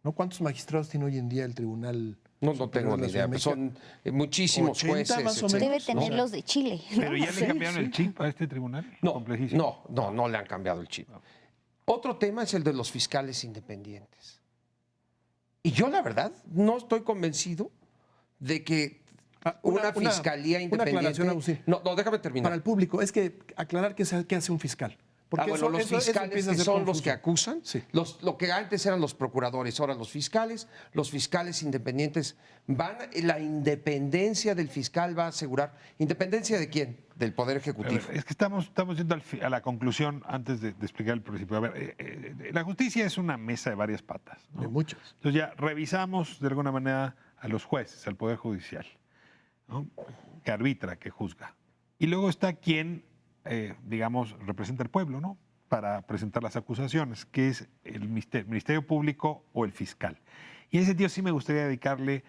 ¿No? ¿Cuántos magistrados tiene hoy en día el tribunal? No Superior tengo de ni la Ciudad idea, de pero México? son muchísimos 80 jueces. más o etcétera, Debe menos, ¿no? tener los de Chile. Pero ya le cambiaron el chip a este tribunal. Complejísimo. No le han cambiado el chip. Otro tema es el de los fiscales independientes. Y yo, la verdad, no estoy convencido de que una fiscalía una independiente. aclaración, Agustín. No, déjame terminar. Para el público, es que aclarar qué hace un fiscal. Porque Bueno, los fiscales empieza a que ser son los confuso. que acusan, Sí. lo que antes eran los procuradores, ahora los fiscales independientes la independencia del fiscal va a asegurar, ¿independencia de quién? Del Poder A ver, Ejecutivo. es que estamos yendo a la conclusión antes de explicar el principio. A ver, la justicia es una mesa de varias patas, ¿no? De muchos. Entonces ya revisamos de alguna manera a los jueces, al Poder Judicial, ¿no? Que arbitra, que juzga. Y luego está quien, digamos, representa al pueblo, ¿no? Para presentar las acusaciones, que es el Ministerio Público o el fiscal. Y en ese sentido sí me gustaría dedicarle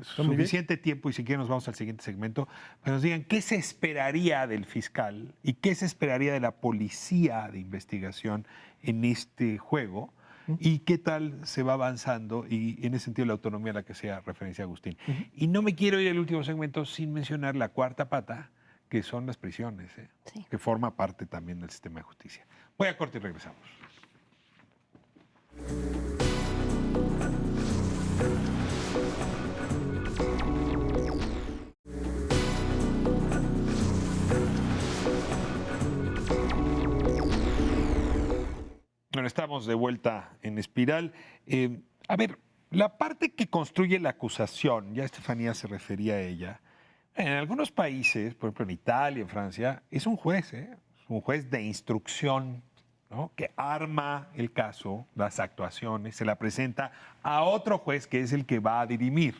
suficiente tiempo, y si quieren nos vamos al siguiente segmento, para que nos digan qué se esperaría del fiscal y qué se esperaría de la policía de investigación en este juego y qué tal se va avanzando y en ese sentido la autonomía a la que sea referencia Agustín. Y no me quiero ir al último segmento sin mencionar la cuarta pata, que son las prisiones, Sí. que forma parte también del sistema de justicia. Voy a corte y regresamos. Bueno, estamos de vuelta en Espiral. A ver, la parte que construye la acusación, ya Estefanía se refería a ella, en algunos países, por ejemplo en Italia, en Francia, es un juez, es un juez de instrucción, ¿no? Que arma el caso, las actuaciones, se la presenta a otro juez que es el que va a dirimir.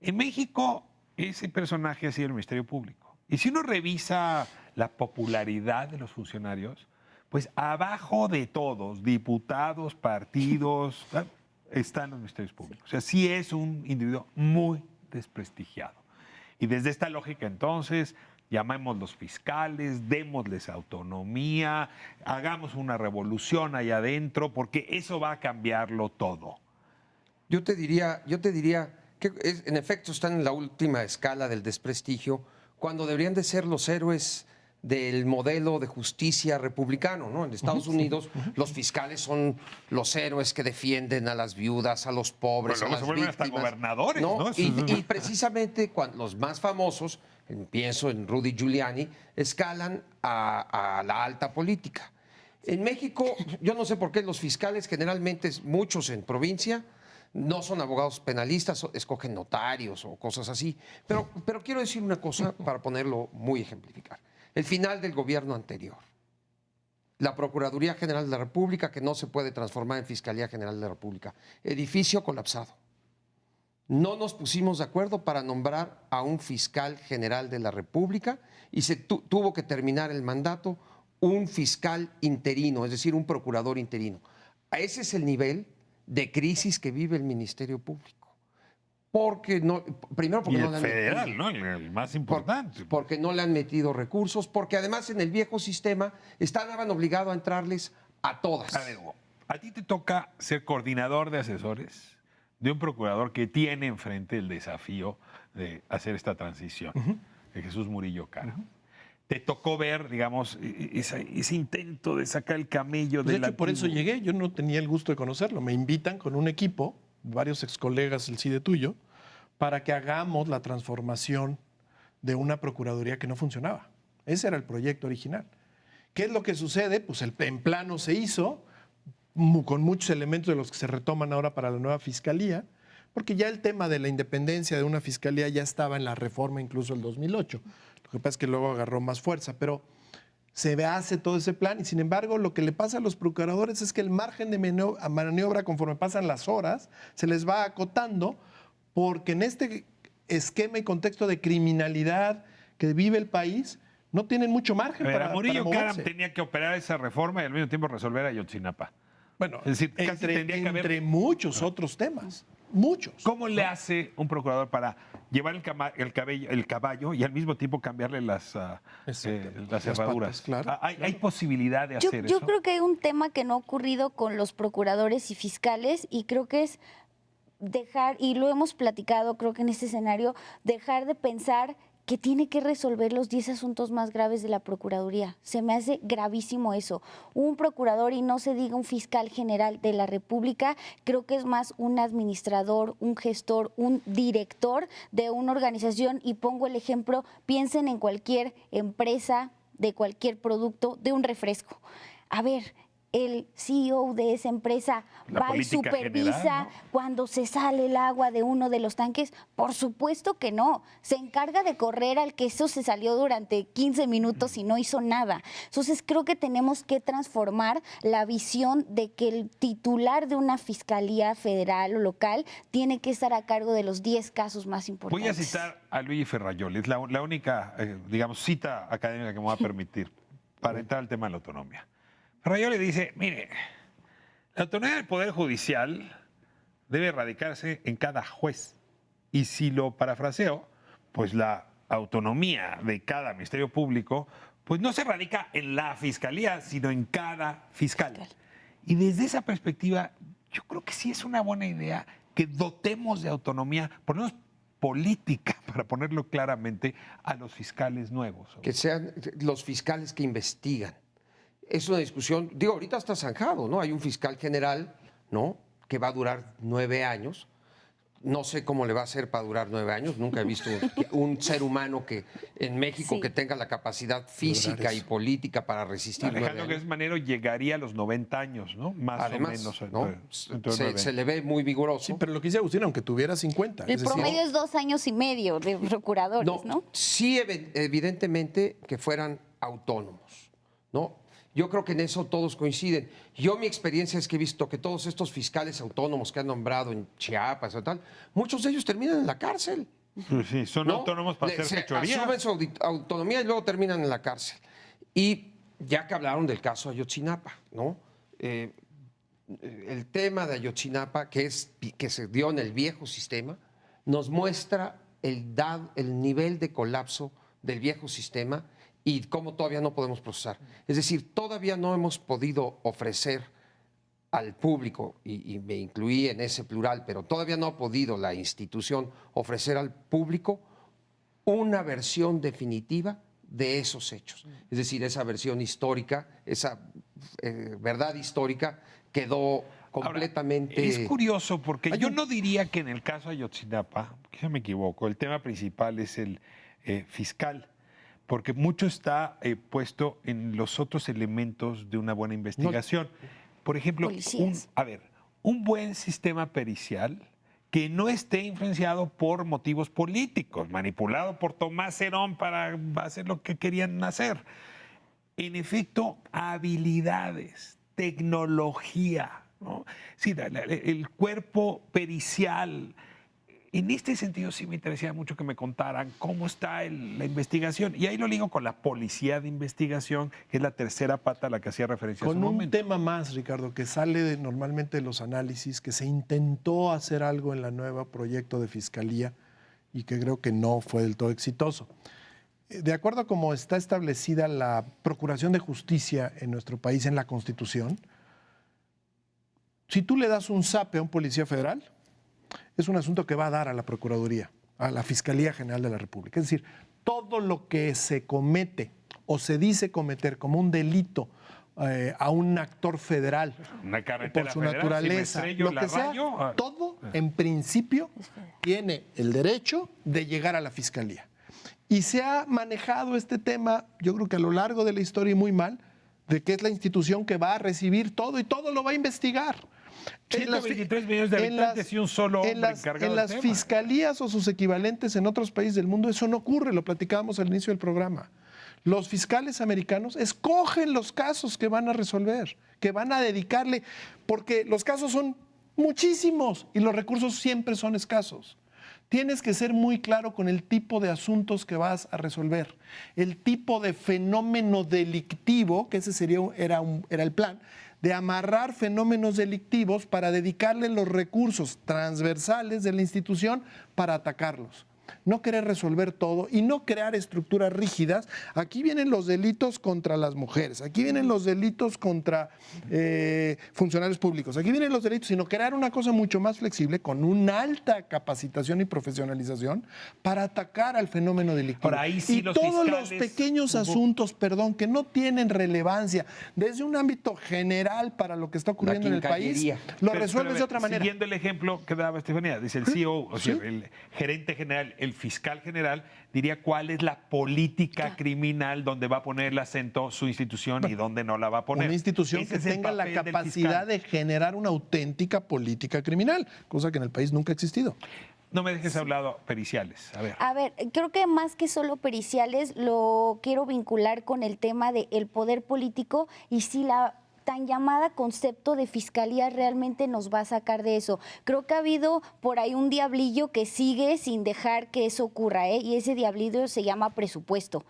En México, ese personaje ha sido el Ministerio Público. Y si uno revisa la popularidad de los funcionarios, pues abajo de todos, diputados, partidos, están los ministerios públicos. O sea, sí es un individuo muy desprestigiado. Y desde esta lógica, entonces, llamemos los fiscales, démosles autonomía, hagamos una revolución allá adentro, porque eso va a cambiarlo todo. Yo te diría que en efecto están en la última escala del desprestigio, cuando deberían de ser los héroes del modelo de justicia republicano, ¿no? En Estados Unidos los fiscales son los héroes que defienden a las viudas, a los pobres, Pero luego a las se vuelven hasta víctimas, gobernadores, ¿no? Y precisamente cuando los más famosos, pienso en Rudy Giuliani, escalan a la alta política. En México, yo no sé por qué los fiscales, generalmente muchos en provincia, no son abogados penalistas, escogen notarios o cosas así. Pero quiero decir una cosa para ponerlo muy ejemplificar. El final del gobierno anterior. La Procuraduría General de la República, que no se puede transformar en Fiscalía General de la República. Edificio colapsado. No nos pusimos de acuerdo para nombrar a un fiscal general de la República y se tuvo que terminar el mandato un fiscal interino, es decir, un procurador interino. Ese es el nivel de crisis que vive el Ministerio Público. Primero porque Y no el le han federal, metido, ¿no? El más importante. porque no le han metido recursos, porque además en el viejo sistema estaban obligados a entrarles a todas. A ver, Hugo, a ti te toca ser coordinador de asesores de un procurador que tiene enfrente el desafío de hacer esta transición. Jesús Murillo Cara. Te tocó ver, digamos, ese intento de sacar el camello De del hecho, por eso antiguo. llegué. Yo no tenía el gusto de conocerlo. Me invitan con un equipo, varios ex colegas, el CIDE tuyo, para que hagamos la transformación de una procuraduría que no funcionaba. Ese era el proyecto original. ¿Qué es lo que sucede? Pues en plano se hizo, con muchos elementos de los que se retoman ahora para la nueva fiscalía, porque ya el tema de la independencia de una fiscalía ya estaba en la reforma incluso del 2008. Lo que pasa es que luego agarró más fuerza, pero se hace todo ese plan y sin embargo lo que le pasa a los procuradores es que el margen de maniobra conforme pasan las horas se les va acotando porque en este esquema y contexto de criminalidad que vive el país no tienen mucho margen A ver, para Murillo Karam moverse. tenía que operar esa reforma y al mismo tiempo resolver Ayotzinapa. Bueno, Es decir, casi tendría que haber- entre muchos otros temas, muchos. ¿Cómo le hace un procurador para llevar el caballo y al mismo tiempo cambiarle las Exactamente. las Las cerraduras? patas, claro, ¿Hay posibilidad de Yo, hacer yo eso? creo que hay un tema que no ha ocurrido con los procuradores y fiscales y creo que es dejar, y lo hemos platicado creo que en este escenario, dejar de pensar que tiene que resolver los 10 asuntos más graves de la Procuraduría. Se me hace gravísimo eso. Un procurador, y no se diga un fiscal general de la República, creo que es más un administrador, un gestor, un director de una organización. Y pongo el ejemplo, piensen en cualquier empresa, de cualquier producto, de un refresco. A ver, el CEO de esa empresa La va y política supervisa general, ¿no? cuando se sale el agua de uno de los tanques. Por supuesto que no. Se encarga de correr al que eso se salió durante 15 minutos y no hizo nada. Entonces creo que tenemos que transformar la visión de que el titular de una fiscalía federal o local tiene que estar a cargo de los 10 casos más importantes. Voy a citar a Luigi Ferrajoli, es la única, digamos, cita académica que me va a permitir para entrar al tema de la autonomía. Ferrajoli dice, mire, la autonomía del Poder Judicial debe radicarse en cada juez. Y si lo parafraseo, pues la autonomía de cada Ministerio Público, pues no se radica en la Fiscalía, sino en cada fiscal. Y desde esa perspectiva, yo creo que sí es una buena idea que dotemos de autonomía, por lo menos política, para ponerlo claramente, a los fiscales nuevos. Que sean los fiscales que investigan. Es una discusión, digo, ahorita está zanjado, ¿no? Hay un fiscal general, ¿no? Que va a durar 9 años. No sé cómo le va a hacer para durar 9 años. Nunca he visto un ser humano que en México Sí. que tenga la capacidad física y política para resistir 9 Alejandro años. Gertz Manero llegaría a los 90 años, ¿no? Más Además, o menos. ¿no? Dentro de 9 Se le ve muy vigoroso. Sí, pero lo que dice Agustín, aunque tuviera 50. El es decir, promedio es 2 años y medio de procuradores, ¿no? Sí, evidentemente que fueran autónomos, ¿no? Yo creo que en eso todos coinciden. Yo mi experiencia es que he visto que todos estos fiscales autónomos que han nombrado en Chiapas o tal, muchos de ellos terminan en la cárcel. Pues sí, son ¿no? autónomos para hacer Se fechorías. asumen su autonomía y luego terminan en la cárcel. Y ya que hablaron del caso Ayotzinapa, ¿no? El tema de Ayotzinapa, que se dio en el viejo sistema, nos muestra el nivel de colapso del viejo sistema y cómo todavía no podemos procesar. Es decir, todavía no hemos podido ofrecer al público, y me incluí en ese plural, pero todavía no ha podido la institución ofrecer al público una versión definitiva de esos hechos. Es decir, esa versión histórica, esa verdad histórica quedó completamente... Ahora, es curioso porque yo no diría que en el caso de Ayotzinapa, quizá me equivoco, el tema principal es el fiscal, porque mucho está puesto en los otros elementos de una buena investigación. Por ejemplo, Policías. un buen sistema pericial que no esté influenciado por motivos políticos, manipulado por Tomás Herón para hacer lo que querían hacer. En efecto, habilidades, tecnología, ¿no? Sí, el cuerpo pericial. En este sentido sí me interesaría mucho que me contaran cómo está la investigación. Y ahí lo ligo con la policía de investigación, que es la tercera pata a la que hacía referencia hace con un un momento. tema más, Ricardo, que sale normalmente de los análisis, que se intentó hacer algo en la nueva proyecto de fiscalía y que creo que no fue del todo exitoso. De acuerdo a cómo está establecida la Procuración de Justicia en nuestro país en la Constitución, si tú le das un zape a un policía federal, es un asunto que va a dar a la Procuraduría, a la Fiscalía General de la República. Es decir, todo lo que se comete o se dice cometer como un delito a un actor federal Una carretera por su federal, naturaleza, si me estrello, lo la que sea, rayo, todo en principio tiene el derecho de llegar a la fiscalía. Y se ha manejado este tema, yo creo que a lo largo de la historia y muy mal, de que es la institución que va a recibir todo y todo lo va a investigar. 123 millones de habitantes y un solo hombre encargado en del las tema. fiscalías o sus equivalentes en otros países del mundo eso no ocurre, lo platicábamos al inicio del programa. Los fiscales americanos escogen los casos que van a resolver, que van a dedicarle, porque los casos son muchísimos y los recursos siempre son escasos. Tienes que ser muy claro con el tipo de asuntos que vas a resolver, el tipo de fenómeno delictivo, que ese era el plan, de amarrar fenómenos delictivos para dedicarle los recursos transversales de la institución para atacarlos. No querer resolver todo y no crear estructuras rígidas. Aquí vienen los delitos contra las mujeres, aquí vienen los delitos contra funcionarios públicos, aquí vienen los delitos, sino crear una cosa mucho más flexible con una alta capacitación y profesionalización para atacar al fenómeno delictivo. Ahora, ahí sí y los todos los fiscales, pequeños asuntos, que no tienen relevancia desde un ámbito general para lo que está ocurriendo en el país, quincallería. lo Pero, resuelves a ver, de otra manera. Siguiendo el ejemplo que daba Estefanía, dice el CEO, o sea, Sí. el gerente general, el fiscal general, diría cuál es la política criminal donde va a poner el acento su institución y dónde no la va a poner. Una institución Ese que es el tenga la papel del capacidad fiscal. de generar una auténtica política criminal, cosa que en el país nunca ha existido. No me dejes hablar periciales. A ver. A ver, creo que más que solo periciales, lo quiero vincular con el tema del poder político y si la tan llamada concepto de fiscalía realmente nos va a sacar de eso. Creo que ha habido por ahí un diablillo que sigue sin dejar que eso ocurra, ¿eh? Y ese diablillo se llama presupuesto.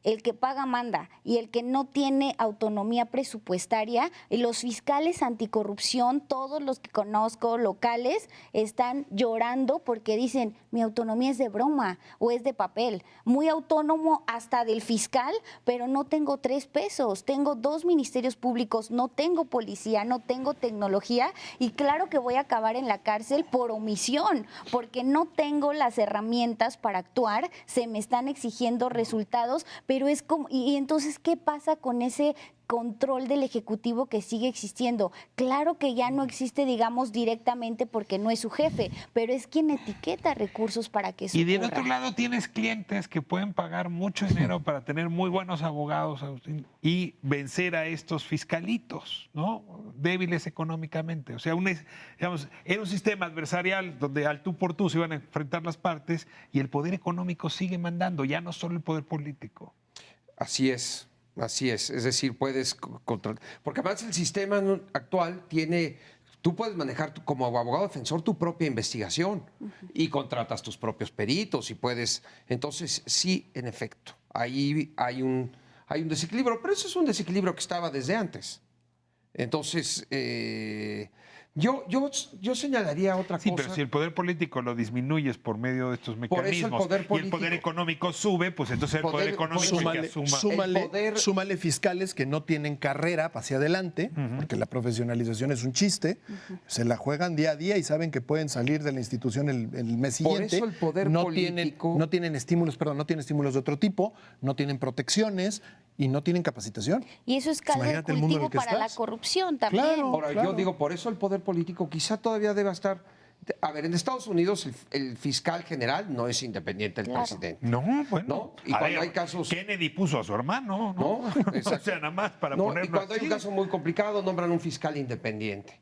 El que paga manda y el que no tiene autonomía presupuestaria, los fiscales anticorrupción, todos los que conozco locales, están llorando porque dicen, mi autonomía es de broma o es de papel. Muy autónomo hasta del fiscal, pero no tengo 3 pesos, tengo 2 ministerios públicos, no tengo policía, no tengo tecnología y claro que voy a acabar en la cárcel por omisión, porque no tengo las herramientas para actuar, se me están exigiendo resultados, pero es como, y entonces, ¿qué pasa con ese control del Ejecutivo que sigue existiendo? Claro que ya no existe, digamos, directamente porque no es su jefe, pero es quien etiqueta recursos para que eso Y del ocurra. otro lado tienes clientes que pueden pagar mucho dinero para tener muy buenos abogados, Agustín, y vencer a estos fiscalitos, ¿no? Débiles económicamente. O sea, digamos, era un sistema adversarial donde al tú por tú se iban a enfrentar las partes y el poder económico sigue mandando, ya no solo el poder político. Así es, así es. Es decir, puedes controlar. Porque además el sistema actual tiene. Tú puedes manejar como abogado defensor tu propia investigación y contratas tus propios peritos y puedes. Entonces, sí, en efecto, ahí hay un desequilibrio, pero eso es un desequilibrio que estaba desde antes. Entonces, yo señalaría otra Sí, cosa. pero si el poder político lo disminuyes por medio de estos Por eso el mecanismos poder y el político- poder económico sube, pues entonces el poder económico es el que asuma. El poder- Súmale fiscales que no tienen carrera hacia adelante, porque la profesionalización es un chiste, se la juegan día a día y saben que pueden salir de la institución el mes Por siguiente. eso el poder no político- no tienen estímulos de otro tipo, no tienen protecciones y no tienen capacitación. Y eso es caldo de Imagínate el mundo en cultivo el que para la estás. corrupción también. Claro. Ahora, yo digo, por eso el poder político quizá todavía deba estar. A ver, en Estados Unidos el fiscal general no es independiente del Claro. presidente. No, bueno. ¿No? Y A cuando ver, hay casos- Kennedy puso a su hermano, ¿no? ¿No? O Exacto. sea, nada más para No, ponerlo y cuando hay así. un caso muy complicado, nombran un fiscal independiente.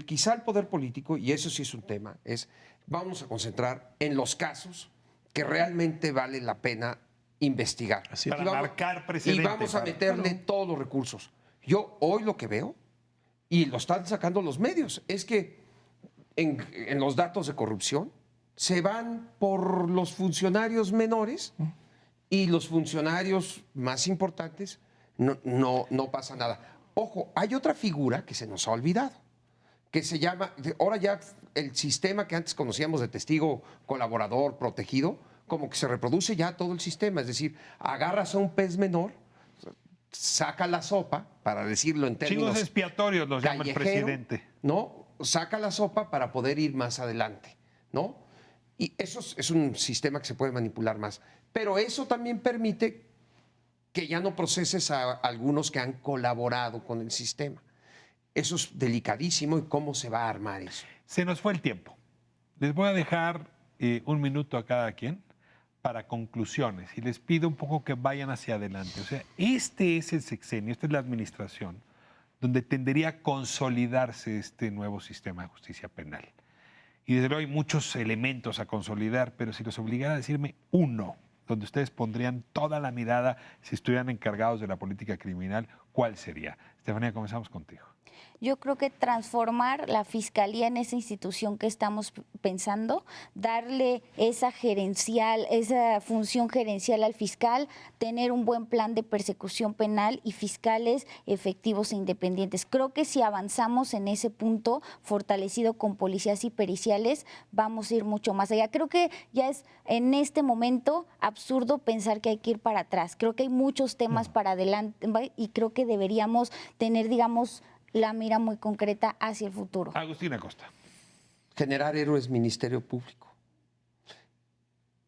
Quizá el poder político, y eso sí es un tema, es vamos a concentrar en los casos que realmente vale la pena investigar. Así es. Y Para marcar precedente, Y vamos a para- meterle todos los recursos. Yo hoy lo que veo, y lo están sacando los medios, es que en los datos de corrupción se van por los funcionarios menores y los funcionarios más importantes no pasa nada. Ojo, hay otra figura que se nos ha olvidado, que se llama, ahora ya el sistema que antes conocíamos de testigo colaborador protegido, como que se reproduce ya todo el sistema, es decir, agarras a un pez menor, saca la sopa, para decirlo en términos Chivos expiatorios los llama el callejero, presidente. ¿no? Saca la sopa para poder ir más adelante, ¿no? Y eso es un sistema que se puede manipular más. Pero eso también permite que ya no proceses a algunos que han colaborado con el sistema. Eso es delicadísimo. ¿Y cómo se va a armar eso? Se nos fue el tiempo. Les voy a dejar un minuto a cada quien para conclusiones y les pido un poco que vayan hacia adelante. O sea, este es el sexenio, esta es la administración donde tendería a consolidarse este nuevo sistema de justicia penal. Y desde luego hay muchos elementos a consolidar, pero si los obligara a decirme uno, donde ustedes pondrían toda la mirada si estuvieran encargados de la política criminal, ¿cuál sería? Estefanía, comenzamos contigo. Yo creo que transformar la fiscalía en esa institución que estamos pensando, darle esa función gerencial al fiscal, tener un buen plan de persecución penal y fiscales efectivos e independientes. Creo que si avanzamos en ese punto, fortalecido con policías y periciales, vamos a ir mucho más allá. Creo que ya es en este momento absurdo pensar que hay que ir para atrás. Creo que hay muchos temas para adelante y creo que deberíamos tener, digamos, la mira muy concreta hacia el futuro. Agustín Acosta. Generar héroes Ministerio Público.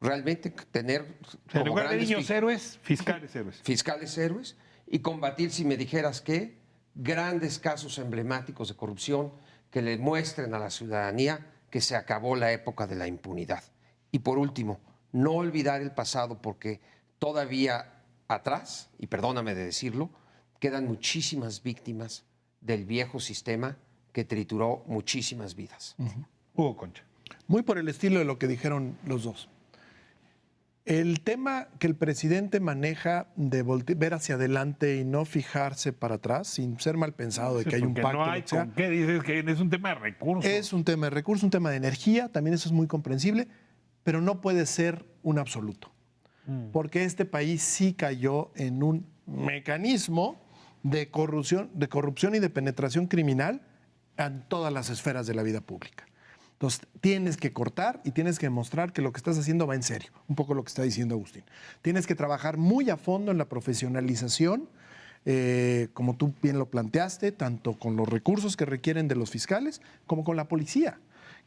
Realmente tener En lugar de niños héroes, fiscales héroes. Fiscales héroes y combatir, si me dijeras qué, grandes casos emblemáticos de corrupción que le muestren a la ciudadanía que se acabó la época de la impunidad. Y por último, no olvidar el pasado porque todavía atrás, y perdóname de decirlo, quedan muchísimas víctimas del viejo sistema que trituró muchísimas vidas. Hugo Concha. Muy por el estilo de lo que dijeron los dos. El tema que el presidente maneja de ver hacia adelante y no fijarse para atrás, sin ser mal pensado de que hay un Porque pacto. no hay lo que sea, con qué dices que es un tema de recursos. es un tema de recursos, un tema de energía, también eso es muy comprensible, pero no puede ser un absoluto. Porque este país sí cayó en un mecanismo de corrupción y de penetración criminal en todas las esferas de la vida pública. Entonces, tienes que cortar y tienes que demostrar que lo que estás haciendo va en serio, un poco lo que está diciendo Agustín. Tienes que trabajar muy a fondo en la profesionalización, como tú bien lo planteaste, tanto con los recursos que requieren de los fiscales como con la policía,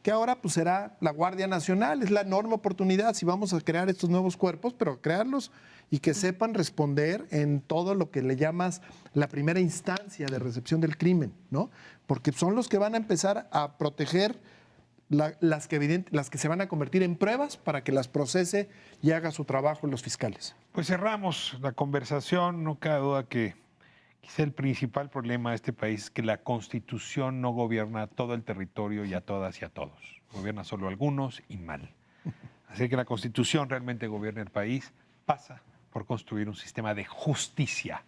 que ahora pues será la Guardia Nacional, es la enorme oportunidad si vamos a crear estos nuevos cuerpos, pero crearlos y que sepan responder en todo lo que le llamas la primera instancia de recepción del crimen, ¿no? Porque son los que van a empezar a proteger las que se van a convertir en pruebas para que las procese y haga su trabajo los fiscales. Pues cerramos la conversación, no cabe duda que quizá el principal problema de este país es que la Constitución no gobierna todo el territorio y a todas y a todos. Gobierna solo a algunos y mal. Así que la Constitución realmente gobierna el país, pasa por construir un sistema de justicia,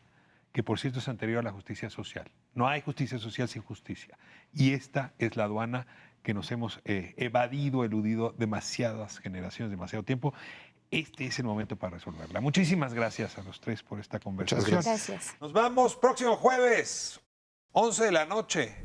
que por cierto es anterior a la justicia social. No hay justicia social sin justicia. Y esta es la aduana que nos hemos eludido demasiadas generaciones, demasiado tiempo. Este es el momento para resolverla. Muchísimas gracias a los tres por esta conversación. Gracias. Nos vamos próximo jueves, 11 de la noche.